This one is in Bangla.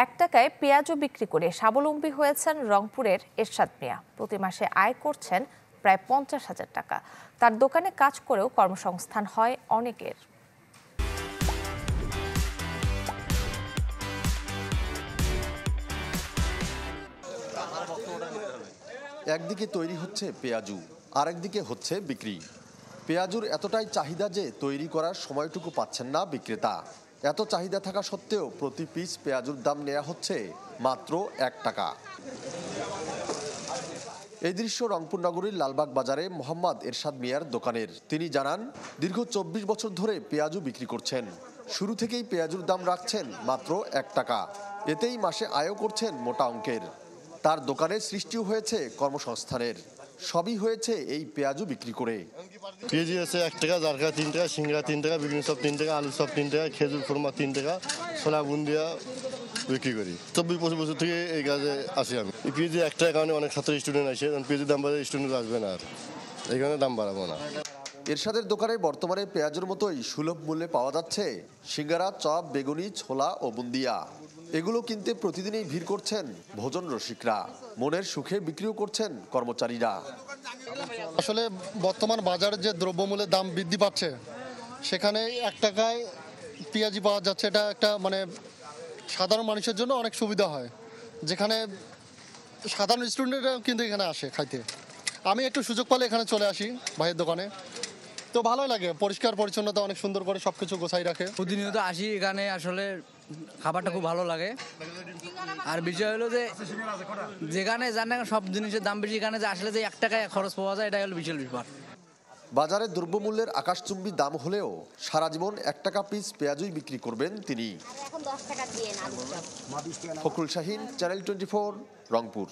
এক টাকায় পেঁয়াজও বিক্রি করে স্বাবলম্বী হয়েছেন রংপুরের এরশাদ মিয়া। প্রতি মাসে আয় করছেন প্রায় 50,000 টাকা। তার দোকানে কাজ করেও কর্মসংস্থান হয় অনেকের। একদিকে তৈরি হচ্ছে পেঁয়াজু, আরেকদিকে হচ্ছে বিক্রি। পেঁয়াজুর এতটাই চাহিদা যে তৈরি করার সময়টুকু পাচ্ছেন না বিক্রেতা। এত চাহিদা থাকা সত্ত্বেও প্রতি পিস পেঁয়াজুর দাম নেওয়া হচ্ছে মাত্র 1 টাকা। এই দৃশ্য রংপুর নগরীর লালবাগ বাজারে মোহাম্মদ এরশাদ মিয়ার দোকানের। তিনি জানান, দীর্ঘ 24 বছর ধরে পেঁয়াজু বিক্রি করছেন। শুরু থেকেই পেঁয়াজুর দাম রাখছেন মাত্র 1 টাকা। এতেই মাসে আয়ও করছেন মোটা অঙ্কের। তার দোকানে সৃষ্টিও হয়েছে কর্মসংস্থানের। সবই হয়েছে এই পেঁয়াজু বিক্রি করে। পেঁয়াজি আছে 1 টাকা, জারকা 3 টাকা, সিঙ্গড়া 3 টাকা, বেগুন সব 3 টাকা, আলু সব 3 টাকা, খেজুর খুরমা 3 টাকা, সোনা বুন্দিয়া বিক্রি করি। 24-25 বছর থেকে এই কাজে আসি আমি। এই পেঁয়াজি 1 টাকার কারণে অনেক ছাত্র স্টুডেন্ট আসে, পেঁয়াজির দাম বাড়ে, স্টুডেন্ট আসবে না, আর এই কারণে দাম বাড়াবো না। এরশাদের দোকানে বর্তমানে পেঁয়াজের মতোই সুলভ মূল্যে পাওয়া যাচ্ছে সিঙ্গারা, চপ, বেগুনি, ছোলা ও বুন্দিয়া। এগুলো কিনতে প্রতিদিনই ভিড় করছেন ভোজন রসিকরা। মনের সুখে বিক্রিও করছেন কর্মচারীরা। আসলে বর্তমান বাজারে যে দ্রব্যমূল্যের দাম বৃদ্ধি পাচ্ছে, সেখানে 1 টাকায় পেঁয়াজি পাওয়া যাচ্ছে। এটা একটা সাধারণ মানুষের জন্য অনেক সুবিধা হয়, যেখানে সাধারণ স্টুডেন্টরাও কিন্তু এখানে আসে খাইতে। আমি একটু সুযোগ পেলে এখানে চলে আসি ভাইয়ের দোকানে, তো ভালোই লাগে। পরিষ্কার পরিচ্ছন্নতা অনেক সুন্দর করে সবকিছু গোছাই রাখে। প্রতিনিয়ত আসি এখানে, আসলে খাবারটা খুব ভালো লাগে। আর বিষয় হলো যে যেখানে জানেন সব জিনিসের দাম বেশি, এখানে যে আসলে যে 1 টাকায় খরচ পাওয়া যায়, এটা হলো বিশাল ব্যাপার। বাজারে দ্রব্যমূল্যের আকাশচুম্বী দাম হলেও সারা জীবন 1 টাকা পিস পেঁয়াজুই বিক্রি করবেন তিনি। ফখরুল শাহীন, চ্যানেল 24, রংপুর।